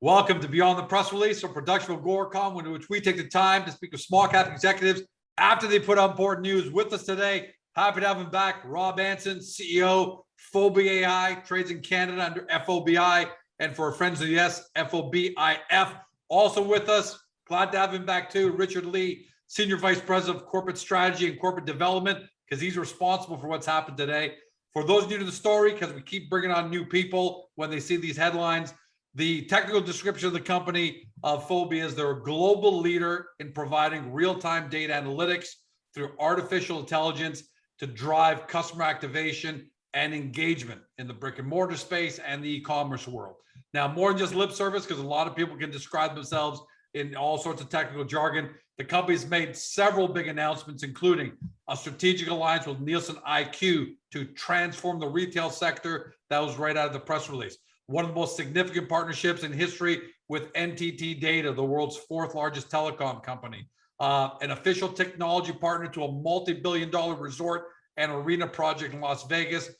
Welcome to Beyond the Press Release, a production of Agoracom, in which we take the time to speak with small cap executives after they put out important news. With us today, happy to have him back, Rob Anson, CEO, Fobi AI, trades in Canada under FOBI, and for our friends of the S, FOBIF. Also with us, glad to have him back too, Richard Lee, Senior Vice President of Corporate Strategy and Corporate Development, because he's responsible for what's happened today. For those new to the story, because we keep bringing on new people when they see these headlines, the technical description of the company of Fobi is they're a global leader in providing real-time data analytics through artificial intelligence to drive customer activation and engagement in the brick and mortar space and the e-commerce world. Now, more than just lip service, because a lot of people can describe themselves in all sorts of technical jargon. The company's made several big announcements, including a strategic alliance with Nielsen IQ to transform the retail sector. That was right out of the press release. One of the most significant partnerships in history with NTT Data, the world's fourth largest telecom company. An official technology partner to a multi-billion-dollar resort and arena project in Las Vegas.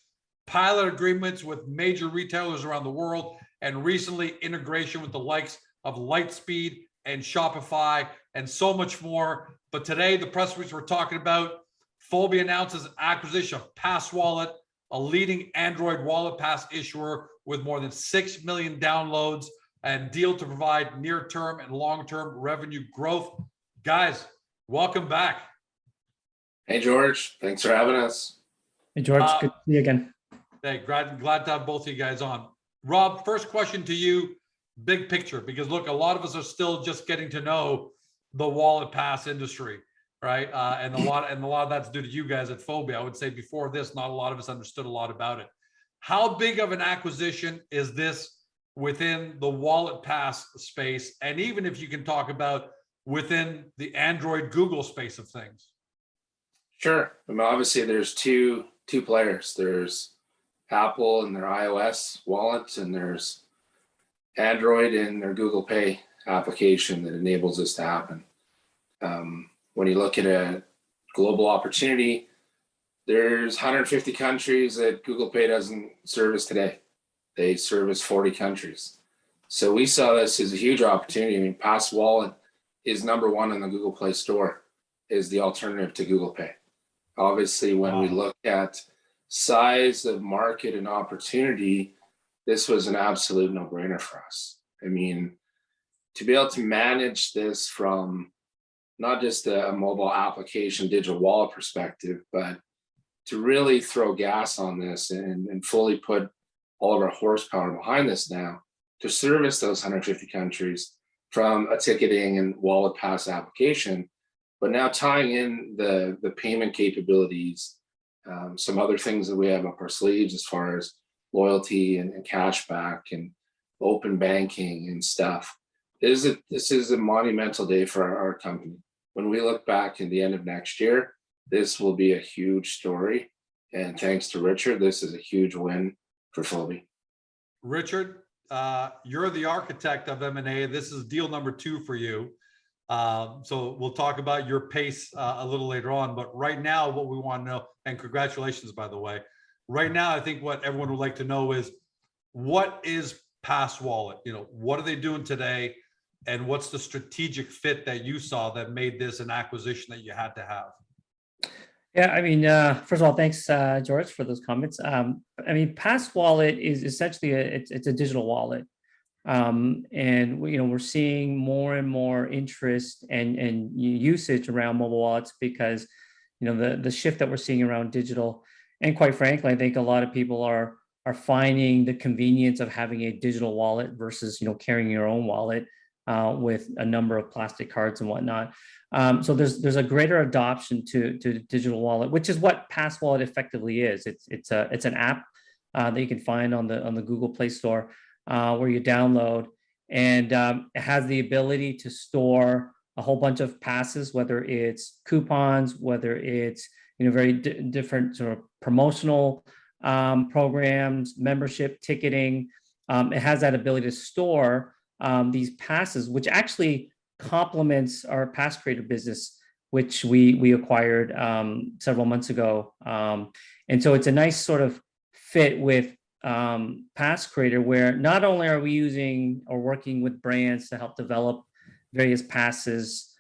Pilot agreements with major retailers around the world, and recently integration with the likes of Lightspeed and Shopify and so much more. But today, the press release we're talking about, Fobi announces an acquisition of PassWallet, a leading Android wallet pass issuer with more than 6 million downloads, and deal to provide near-term and long-term revenue growth. Guys, welcome back. Hey, George. Thanks for having us. Hey, George. Good to see you again. Hey, glad to have both of you guys on. Rob, first question to you, big picture, because look, a lot of us are still just getting to know the wallet pass industry, right? And a lot of that's due to you guys at Fobi. I would say before this, not a lot of us understood a lot about it. How big of an acquisition is this within the wallet pass space? And even if you can talk about within the Android Google space of things. Sure. I mean, obviously there's two players. There's Apple and their iOS wallet, and there's Android and their Google Pay application that enables this to happen. When you look at a global opportunity, there's 150 countries that Google Pay doesn't service today. They service 40 countries. So we saw this as a huge opportunity. I mean, PassWallet is number one in the Google Play Store, is the alternative to Google Pay. Obviously, when we look at size of market and opportunity, this was an absolute no-brainer for us. I mean, to be able to manage this from not just a mobile application, digital wallet perspective, but to really throw gas on this and fully put all of our horsepower behind this now to service those 150 countries from a ticketing and wallet pass application, but now tying in the payment capabilities, some other things that we have up our sleeves as far as loyalty and cashback and open banking and stuff. This is a monumental day for our company. When we look back at the end of next year, this will be a huge story. And thanks to Richard, this is a huge win for Fobi. Richard, you're the architect of M&A. This is deal number 2 for you. So we'll talk about your pace a little later on. But right now, what we want to know, and congratulations, by the way. Right now, I think what everyone would like to know is, what is PassWallet? You know, what are they doing today? And what's the strategic fit that you saw that made this an acquisition that you had to have? Yeah, I mean, first of all, thanks, George, for those comments. I mean, PassWallet is essentially it's a digital wallet, and we're seeing more and more interest and usage around mobile wallets because the shift that we're seeing around digital, and quite frankly, I think a lot of people are finding the convenience of having a digital wallet versus carrying your own wallet with a number of plastic cards and whatnot. So there's a greater adoption to digital wallet, which is what PassWallet effectively is. It's an app that you can find on the Google Play Store where you download, and it has the ability to store a whole bunch of passes, whether it's coupons, whether it's very different sort of promotional programs, membership, ticketing. It has that ability to store these passes, which actually complements our Pass Creator business, which we acquired several months ago. And so it's a nice sort of fit with Pass Creator, where not only are we using or working with brands to help develop various passes,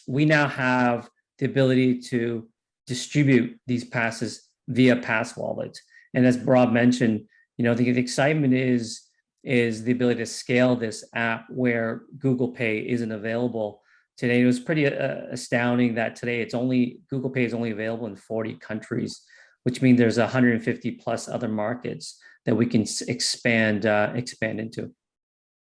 we now have the ability to distribute these passes via PassWallet. And as Rob mentioned, the excitement is the ability to scale this app where Google Pay isn't available today. It was pretty astounding that today Google Pay is only available in 40 countries, which means there's 150 plus other markets that we can expand into.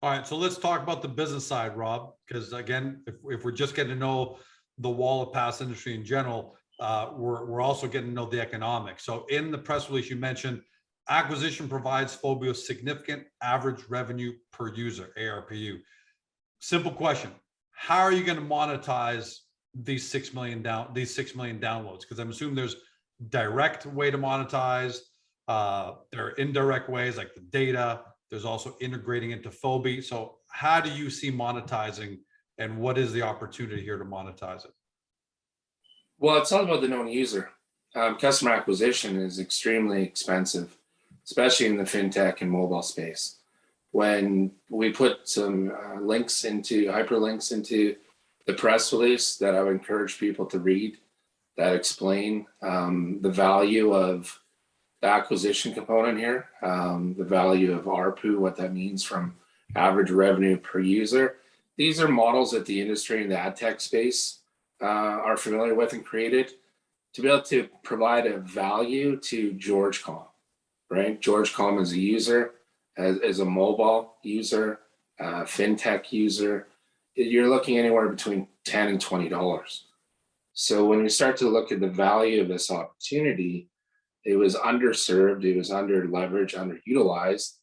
All right, so let's talk about the business side, Rob, because again, if we're just getting to know the wallet pass industry in general, we're also getting to know the economics. So in the press release, you mentioned acquisition provides Fobi with significant average revenue per user, ARPU. Simple question: how are you going to monetize these 6 million downloads? Because I'm assuming there's direct way to monetize. There are indirect ways like the data. There's also integrating into Fobi. So how do you see monetizing, and what is the opportunity here to monetize it? Well, it's all about the known user. Customer acquisition is extremely expensive, especially in the fintech and mobile space. When we put some hyperlinks into the press release that I would encourage people to read, that explain the value of the acquisition component here, the value of ARPU, what that means from average revenue per user. These are models that the industry and the ad tech space are familiar with and created to be able to provide a value to GeorgeCom, right? GeorgeCom is a user, as a mobile user, fintech user. You're looking anywhere between $10 and $20. So when we start to look at the value of this opportunity, it was underserved, it was under leveraged, underutilized,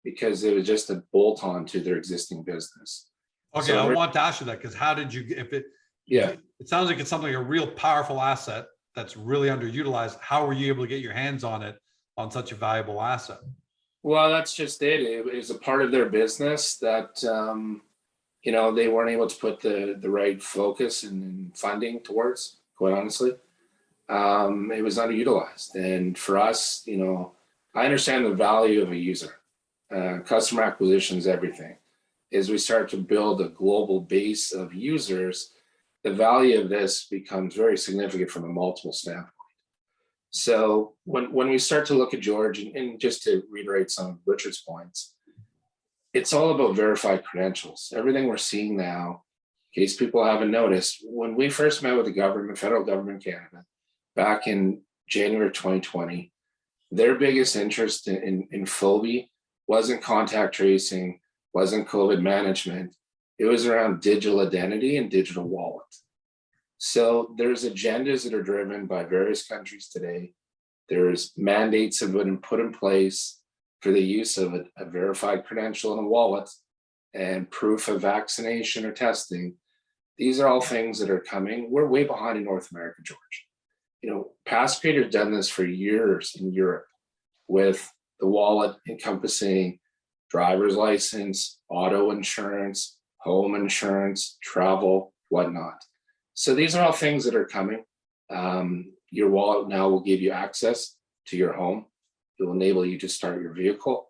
because it was just a bolt on to their existing business. Okay, So I want to ask you that, because how did you, it sounds like it's something, a real powerful asset that's really underutilized. How were you able to get your hands on it, on such a valuable asset? Well, that's just it. It was a part of their business that, they weren't able to put the right focus and funding towards, quite honestly. It was underutilized. And for us, I understand the value of a user. Customer acquisition is everything. As we start to build a global base of users, the value of this becomes very significant from a multiple standpoint. So when we start to look at George, and just to reiterate some of Richard's points, it's all about verified credentials. Everything we're seeing now, in case people haven't noticed, when we first met with the government, federal government Canada, back in January 2020, their biggest interest in Fobi wasn't contact tracing, wasn't COVID management. It was around digital identity and digital wallet. So there's agendas that are driven by various countries today. There's mandates that have been put in place for the use of a verified credential in a wallet and proof of vaccination or testing. These are all things that are coming. We're way behind in North America, George. Pass Creator has done this for years in Europe with the wallet encompassing driver's license, auto insurance, home insurance, travel, whatnot. So these are all things that are coming. Your wallet now will give you access to your home. It will enable you to start your vehicle.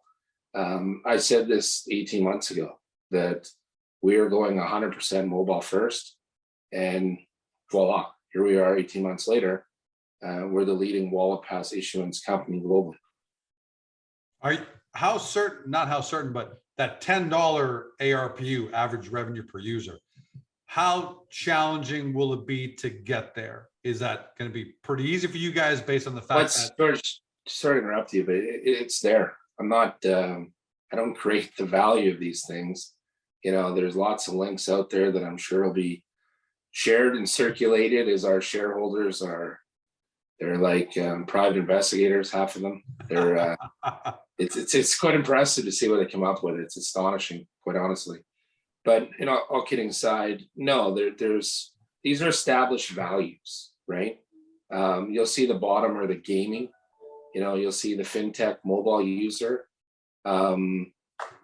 I said this 18 months ago, that we are going 100% mobile first, and voila, here we are 18 months later. We're the leading wallet pass issuance company globally. How certain, not how certain, but that $10 ARPU, average revenue per user, how challenging will it be to get there? Is that going to be pretty easy for you guys based on the fact that— Sorry to interrupt you, but it's there. I'm not, I don't create the value of these things. There's lots of links out there that I'm sure will be shared and circulated as our shareholders they're like private investigators, half of them. They're it's quite impressive to see what they come up with. It's astonishing, quite honestly. But all kidding aside, no, these are established values, right? You'll see the bottom or the gaming. You'll see the fintech mobile user.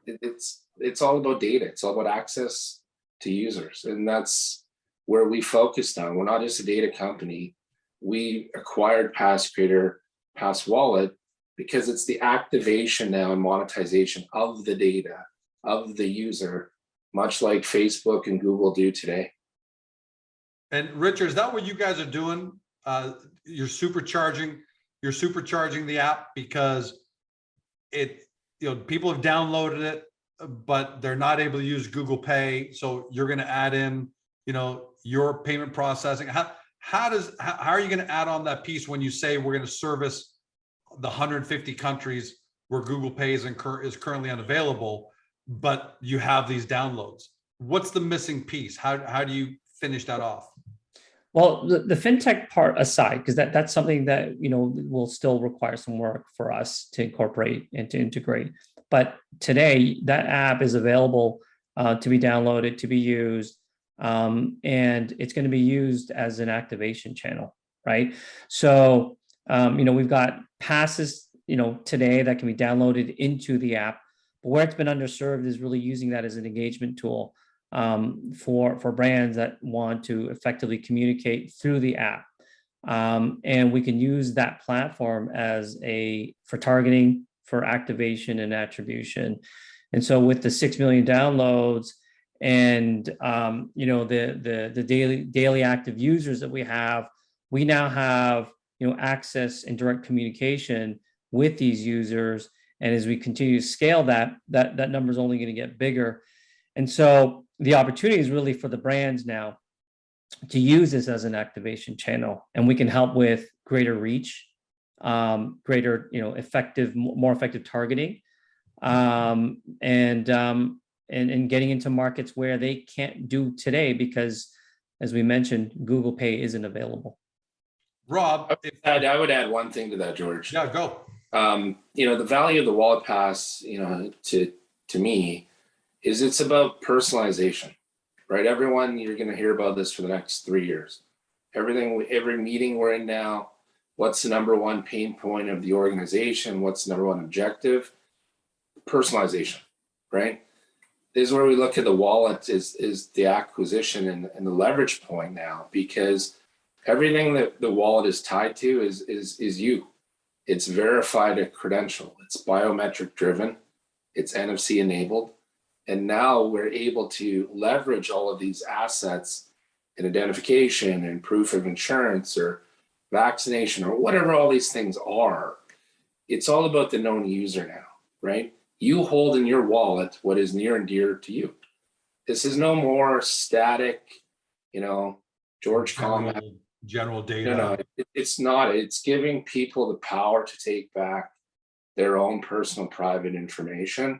It's all about data. It's all about access to users, and that's where we focused on. We're not just a data company. We acquired PassCreator, PassWallet because it's the activation now and monetization of the data of the user, much like Facebook and Google do today. And Richard, is that what you guys are doing? You're supercharging the app because people have downloaded it, but they're not able to use Google Pay. So you're going to add in, your payment processing. How are you going to add on that piece when you say we're going to service the 150 countries where Google Pay is currently unavailable, but you have these downloads? What's the missing piece? How do you finish that off? Well, the fintech part aside, because that's something that will still require some work for us to incorporate and to integrate. But today, that app is available to be downloaded, to be used, and it's going to be used as an activation channel, right? So, we've got passes, today that can be downloaded into the app. But where it's been underserved is really using that as an engagement tool for brands that want to effectively communicate through the app. And we can use that platform for targeting, for activation and attribution. And so with the 6 million downloads and the daily active users that we now have access and direct communication with these users. And as we continue to scale that number is only going to get bigger. And so the opportunity is really for the brands now to use this as an activation channel, and we can help with greater reach, greater, more effective targeting, and getting into markets where they can't do today because, as we mentioned, Google Pay isn't available. Rob, I would add one thing to that, George. Yeah, go. The value of the Wallet Pass, to me, is it's about personalization, right? Everyone, you're going to hear about this for the next 3 years. Every meeting we're in now, what's the number one pain point of the organization? What's the number one objective? Personalization, right? This is where we look at the wallet is the acquisition and the leverage point now, because everything that the wallet is tied to is you. It's verified a credential. It's biometric driven. It's NFC enabled. And now we're able to leverage all of these assets in identification and proof of insurance or vaccination or whatever all these things are. It's all about the known user now, right? You hold in your wallet what is near and dear to you. This is no more static, George comment. General data. No, it's not. It's giving people the power to take back their own personal private information,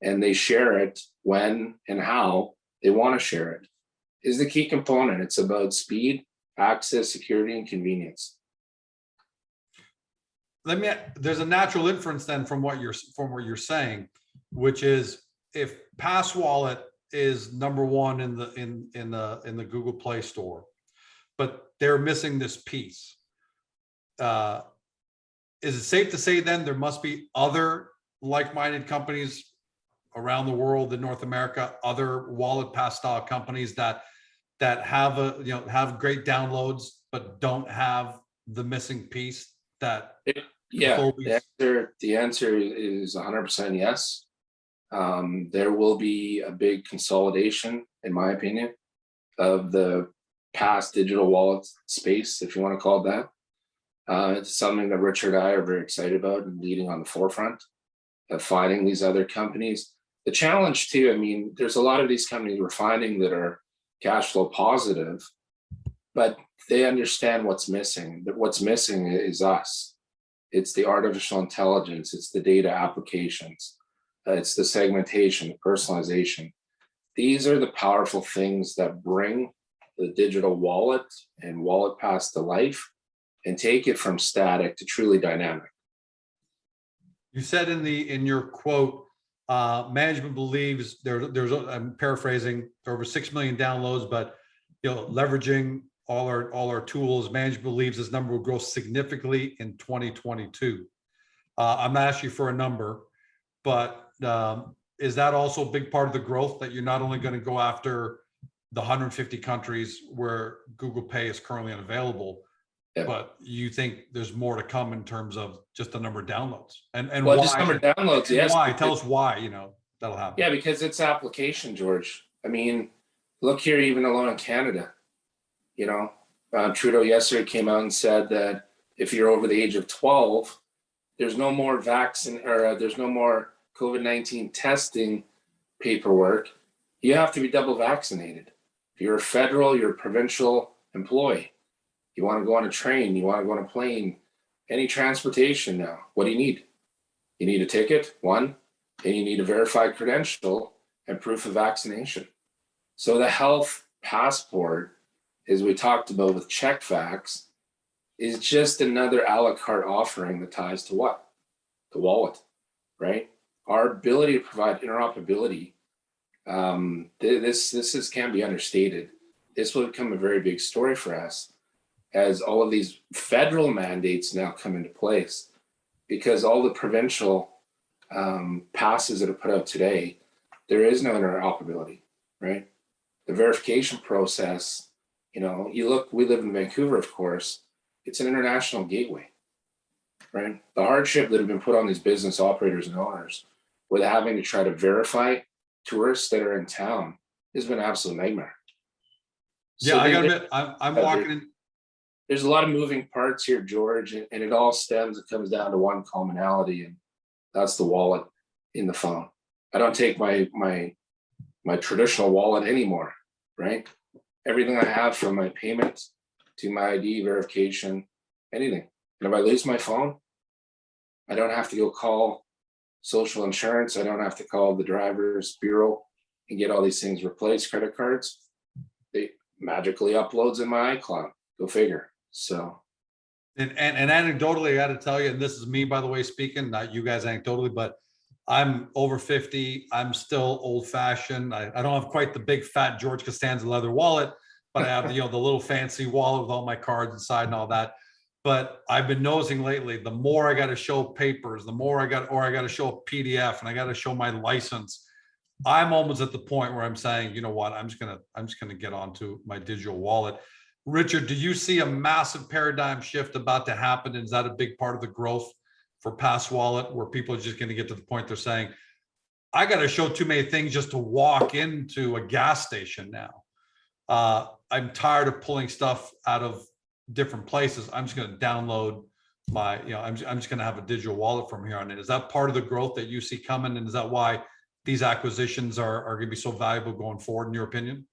and they share it when and how they want to share it. Is the key component. It's about speed, access, security, and convenience. There's a natural inference then from what you're saying, which is if PassWallet is number one in the Google Play Store, but they're missing this piece. Is it safe to say then there must be other like-minded companies around the world in North America, other wallet pass style companies that have have great downloads but don't have the missing piece that? The answer is 100% yes. There will be a big consolidation, in my opinion, of the past digital wallet space, if you want to call it that. It's something that Richard and I are very excited about and leading on the forefront of finding these other companies. The challenge too, there's a lot of these companies we're finding that are cash flow positive, but they understand what's missing. That what's missing is us. It's the artificial intelligence, it's the data applications, it's the segmentation, the personalization. These are the powerful things that bring the digital wallet and wallet pass to life and take it from static to truly dynamic. You said in your quote, management believes I'm paraphrasing, there are over 6 million downloads, but leveraging all our tools, management believes this number will grow significantly in 2022. I'm not asking you for a number, but is that also a big part of the growth, that you're not only going to go after the 150 countries where Google Pay is currently unavailable, Yeah. but you think there's more to come in terms of just the number of downloads and Well, why? just number of downloads, and yes. why? Tell us why, that'll happen. Yeah, because it's application, George. I mean, look here, even alone in Canada, Trudeau yesterday came out and said that if you're over the age of 12, there's no more there's no more COVID-19 testing paperwork. You have to be double vaccinated. If you're a federal, you're a provincial employee. You want to go on a train, you want to go on a plane, any transportation now. What do you need? You need a ticket, one, and you need a verified credential and proof of vaccination. So the health passport, as we talked about with CheckFax, is just another a la carte offering that ties to what? The wallet, right? Our ability to provide interoperability, this can't be understated. This will become a very big story for us as all of these federal mandates now come into place, because all the provincial passes that are put out today, there is no interoperability, right? The verification process, we live in Vancouver, of course, it's an international gateway, right? The hardship that have been put on these business operators and owners with having to try to verify tourists that are in town has been an absolute nightmare. Yeah, I gotta admit, I'm walking in. There's a lot of moving parts here, George, and it all comes down to one commonality, and that's the wallet in the phone. I don't take my traditional wallet anymore, right? Everything I have, from my payments to my ID verification, anything. And if I lose my phone, I don't have to go call social insurance. I don't have to call the driver's bureau and get all these things replaced. Credit cards, they magically uploads in my iCloud. Go figure. So. And anecdotally, I got to tell you, and this is me, by the way, speaking, not you guys anecdotally, but I'm over 50. I'm still old fashioned. I don't have quite the big fat George Costanza leather wallet, but I have the little fancy wallet with all my cards inside and all that. But I've been noticing lately, the more I got to show papers, the more I got to show a PDF and I got to show my license. I'm almost at the point where I'm saying, you know what, I'm just gonna get onto my digital wallet. Richard, do you see a massive paradigm shift about to happen? And is that a big part of the growth for PassWallet, where people are just going to get to the point they're saying, I got to show too many things just to walk into a gas station now. I'm tired of pulling stuff out of different places. I'm just going to download my, I'm just going to have a digital wallet from here on in. Is that part of the growth that you see coming? And is that why these acquisitions are going to be so valuable going forward, in your opinion?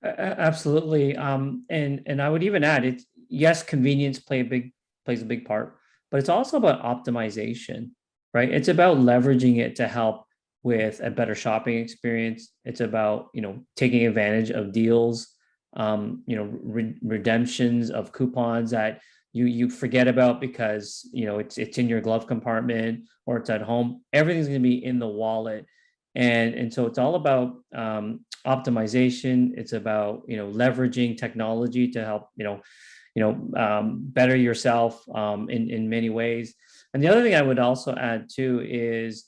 Absolutely. And I would even add, it's, yes, convenience plays a big part, but it's also about optimization, right? It's about leveraging it to help with a better shopping experience. It's about, taking advantage of deals, redemptions of coupons that you forget about because, it's in your glove compartment or it's at home. Everything's going to be in the wallet. And so it's all about optimization. It's about leveraging technology to help better yourself in many ways. And the other thing I would also add too is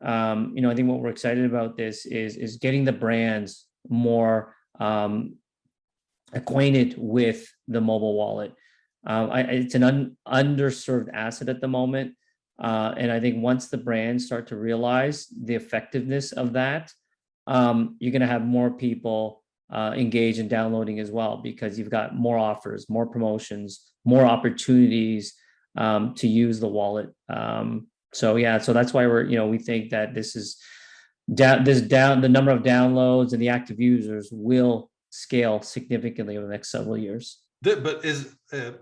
I think what we're excited about this is getting the brands more acquainted with the mobile wallet. It's an underserved asset at the moment. And I think once the brands start to realize the effectiveness of that, you're going to have more people engage in downloading as well, because you've got more offers, more promotions, more opportunities to use the wallet. So that's why we think that the number of downloads and the active users will scale significantly over the next several years. But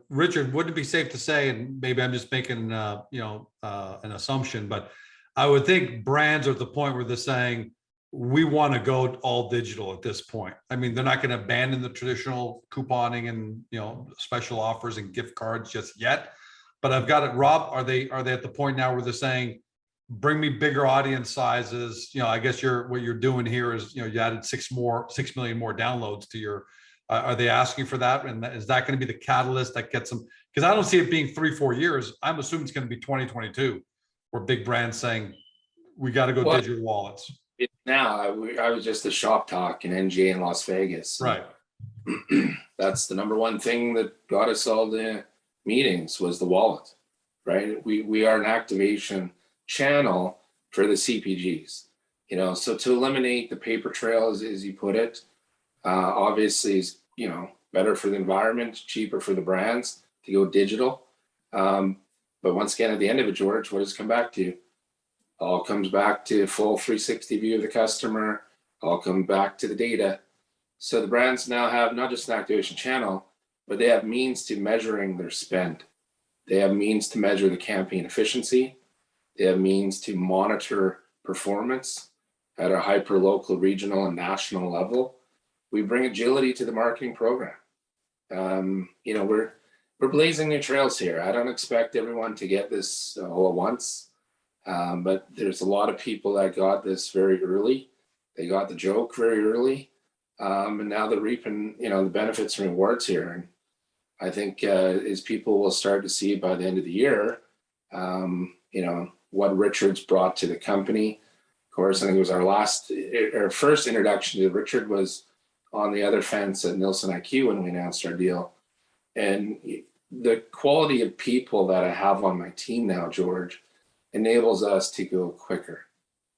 Richard, wouldn't it be safe to say, and maybe I'm just making an assumption, but I would think brands are at the point where they're saying, we want to go all digital at this point. I mean, they're not going to abandon the traditional couponing and special offers and gift cards just yet. But I've got it, Rob. Are they at the point now where they're saying, bring me bigger audience sizes? I guess what you're doing here is you added 6 million more downloads to your. Are they asking for that? And is that going to be the catalyst that gets them? Because I don't see it being 3-4 years. I'm assuming it's going to be 2022, where big brands saying, we got to go digital wallets. Now, I was just a shop talk in NCAA in Las Vegas. Right. That's the number one thing that got us all to meetings was the wallet, right? We are an activation channel for the CPGs, you know, so to eliminate the paper trail, as you put it, obviously is, you know, better for the environment, cheaper for the brands to go digital. But once again, at the end of it, George, what does it come back to? All comes back to full 360 view of the customer, all come back to the data. So the brands now have not just an activation channel, but they have means to measuring their spend. They have means to measure the campaign efficiency. They have means to monitor performance at a hyper local, regional, and national level. We bring agility to the marketing program. You know, we're blazing new trails here. I don't expect everyone to get this all at once, but there's a lot of people that got this very early. They got the joke very early, and now they're reaping, you know, the benefits and rewards here. And I think as people will start to see by the end of the year, you know, what Richard's brought to the company. Of course, I think it was our first introduction to Richard was on the other fence at Nielsen IQ when we announced our deal. And the quality of people that I have on my team now, George, enables us to go quicker,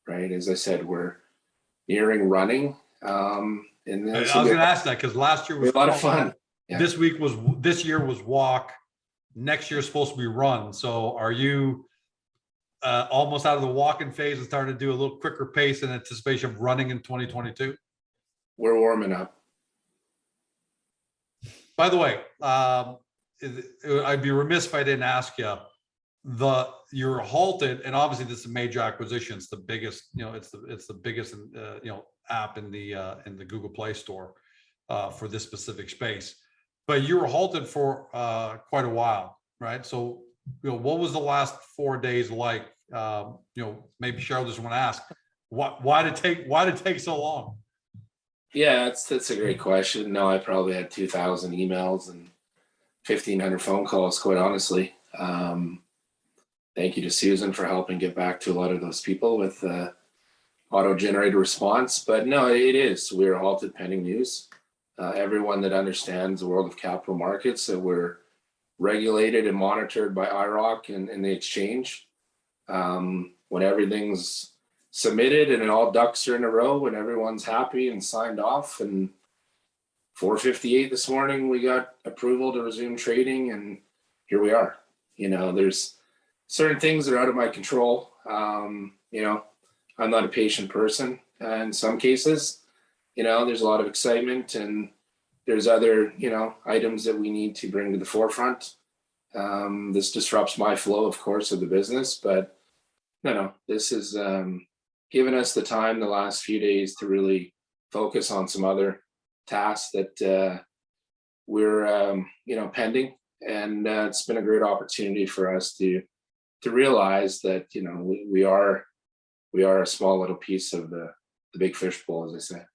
right? As I said, we're nearing running. And I was going to ask that because last year was a lot of fun. Yeah. This year was walk. Next year is supposed to be run. So are you almost out of the walking phase and starting to do a little quicker pace in anticipation of running in 2022? We're warming up. By the way, I'd be remiss if I didn't ask you. You're halted, and obviously this is a major acquisition. It's the biggest, you know, it's the biggest, you know, app in the Google Play Store for this specific space. But you were halted for quite a while, right? So, you know, what was the last 4 days like? You know, maybe Cheryl just want to ask, why did it take so long? Yeah, that's a great question. No, I probably had 2,000 emails and 1,500 phone calls, quite honestly. Thank you to Susan for helping get back to a lot of those people with auto-generated response. But no, it is. We're halted pending news. Everyone that understands the world of capital markets, that we're regulated and monitored by IROC and the exchange. When everything's submitted and all ducks are in a row, when everyone's happy and signed off, and 4:58 this morning, we got approval to resume trading, and here we are. You know, there's certain things that are out of my control. You know, I'm not a patient person in some cases. You know, there's a lot of excitement, and there's other, you know, items that we need to bring to the forefront. This disrupts my flow, of course, of the business, but no, this is given us the time the last few days to really focus on some other tasks that we're, you know, pending. And it's been a great opportunity for us to realize that, you know, we are a small little piece of the big fishbowl, as I say.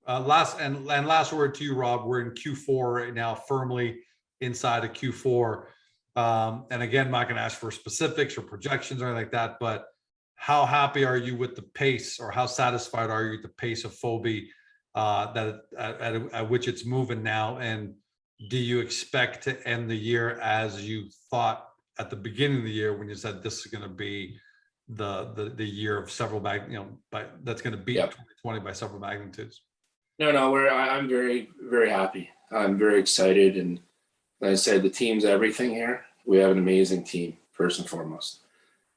Last word to you, Rob. We're in Q4 right now, firmly inside of Q4. And again, I'm not going to ask for specifics or projections or anything like that, but how happy are you with the pace, or how satisfied are you with the pace of Fobi at which it's moving now? And do you expect to end the year as you thought at the beginning of the year when you said this is going to be the year of several that's going to beat 2020 by several magnitudes? No, I'm very, very happy. I'm very excited. And like I said, the team's everything here. We have an amazing team, first and foremost.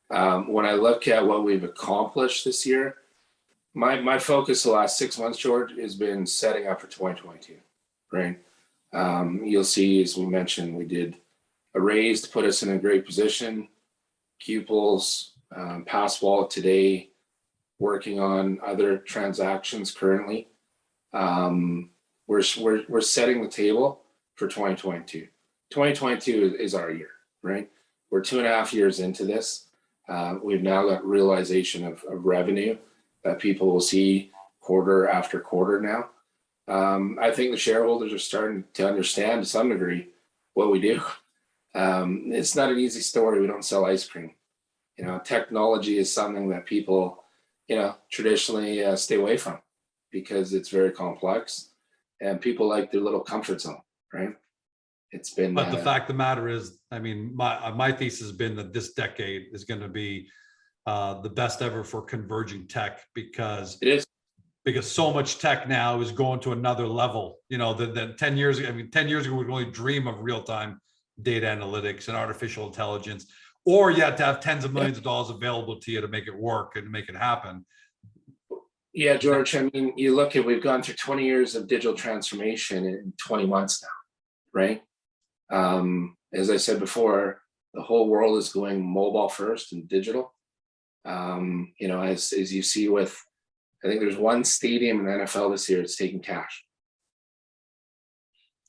When I look at what we've accomplished this year, my focus the last 6 months, George, has been setting up for 2022, right? You'll see, as we mentioned, we did a raise to put us in a great position. Qples, PassWallet today, working on other transactions currently. We're setting the table for 2022. 2022 is our year, right? We're 2.5 years into this. We've now got realization of revenue that people will see quarter after quarter now. I think the shareholders are starting to understand to some degree what we do. It's not an easy story. We don't sell ice cream. You know, technology is something that people, you know, traditionally stay away from because it's very complex and people like their little comfort zone, right? it's been. But the fact of the matter is, I mean, my thesis has been that this decade is going to be the best ever for converging tech, because it is. because so much tech now is going to another level. You know, that 10 years ago, I mean, 10 years ago, we could only dream of real-time data analytics and artificial intelligence, or you had to have tens of millions of dollars available to you to make it work and make it happen. Yeah, George, I mean, you look at, we've gone through 20 years of digital transformation in 20 months now, right? As I said before, the whole world is going mobile first and digital. You know, as you see with, I think there's one stadium in the NFL this year that's taking cash.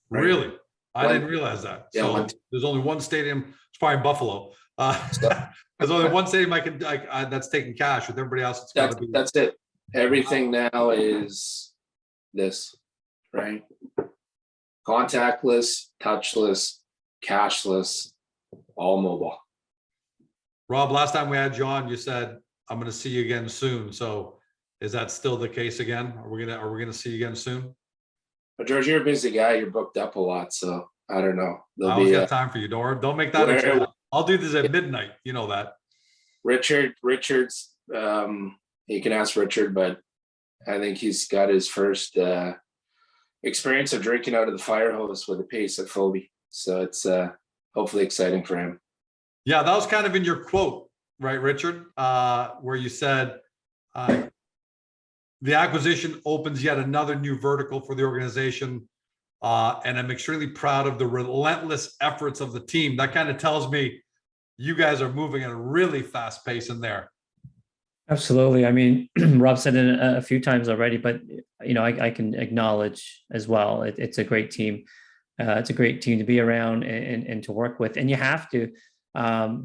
Right? Really? I didn't realize that. Yeah, so there's only one stadium, it's probably in Buffalo. There's only one stadium that's taking cash. With everybody else, it's got to be. That's it. Everything now is this, right? Contactless, touchless, cashless, all mobile. Rob, last time we had you on, you said, I'm going to see you again soon. So is that still the case again? Are we going to see you again soon? But George, you're a busy guy. You're booked up a lot. So I don't know. I always got time for you. Don't make that a challenge. I'll do this at midnight. You know that. Richard's, you can ask Richard, but I think he's got his first experience of drinking out of the fire hose with a pace at Fobi. So it's hopefully exciting for him. Yeah, that was kind of in your quote, right, Richard? Where you said the acquisition opens yet another new vertical for the organization. And I'm extremely proud of the relentless efforts of the team. That kind of tells me you guys are moving at a really fast pace in there. Absolutely. I mean, Rob said it a few times already, but you know, I can acknowledge as well. It's a great team. It's a great team to be around and to work with, and you have to,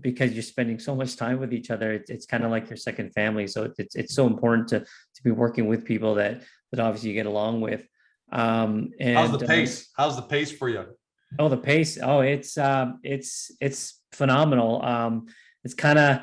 because you're spending so much time with each other. It's kind of like your second family. So it's so important to be working with people that obviously you get along with. And how's the pace? How's the pace for you? Oh, the pace. Oh, it's phenomenal. It's kind of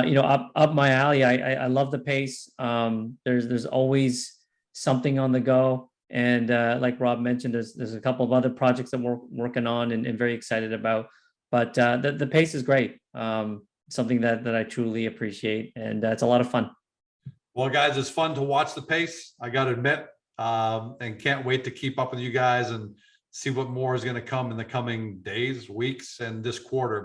you know, up my alley. I love the pace. There's always something on the go, and like Rob mentioned, there's a couple of other projects that we're working on and very excited about. But the pace is great. Something that I truly appreciate, and it's a lot of fun. Well, guys, it's fun to watch the pace, I got to admit, and can't wait to keep up with you guys and see what more is going to come in the coming days, weeks, and this quarter.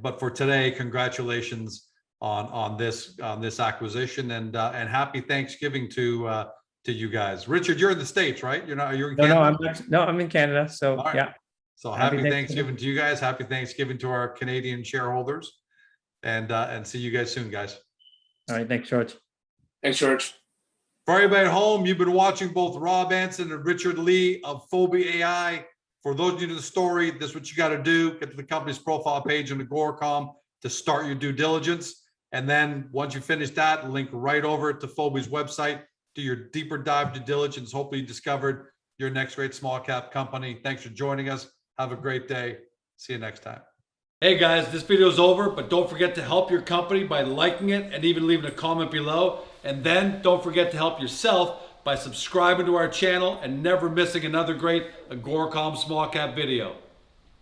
But for today, congratulations on this acquisition, and happy Thanksgiving to you guys. Richard, you're in the States, right? You're in Canada? No, I'm in Canada. So right. Yeah. So happy Thanksgiving to you guys. Happy Thanksgiving to our Canadian shareholders, and see you guys soon, guys. All right. Thanks, George. Thanks, George. For everybody at home, you've been watching both Rob Anson and Richard Lee of Fobi AI. For those new to the story, this is what you got to do. Get to the company's profile page on the Agoracom to start your due diligence. And then once you finish that, link right over to Fobi's website, do your deeper dive due diligence. Hopefully you discovered your next great small cap company. Thanks for joining us. Have a great day. See you next time. Hey guys, this video is over, but don't forget to help your company by liking it and even leaving a comment below. And then don't forget to help yourself by subscribing to our channel and never missing another great Agoracom small cap video.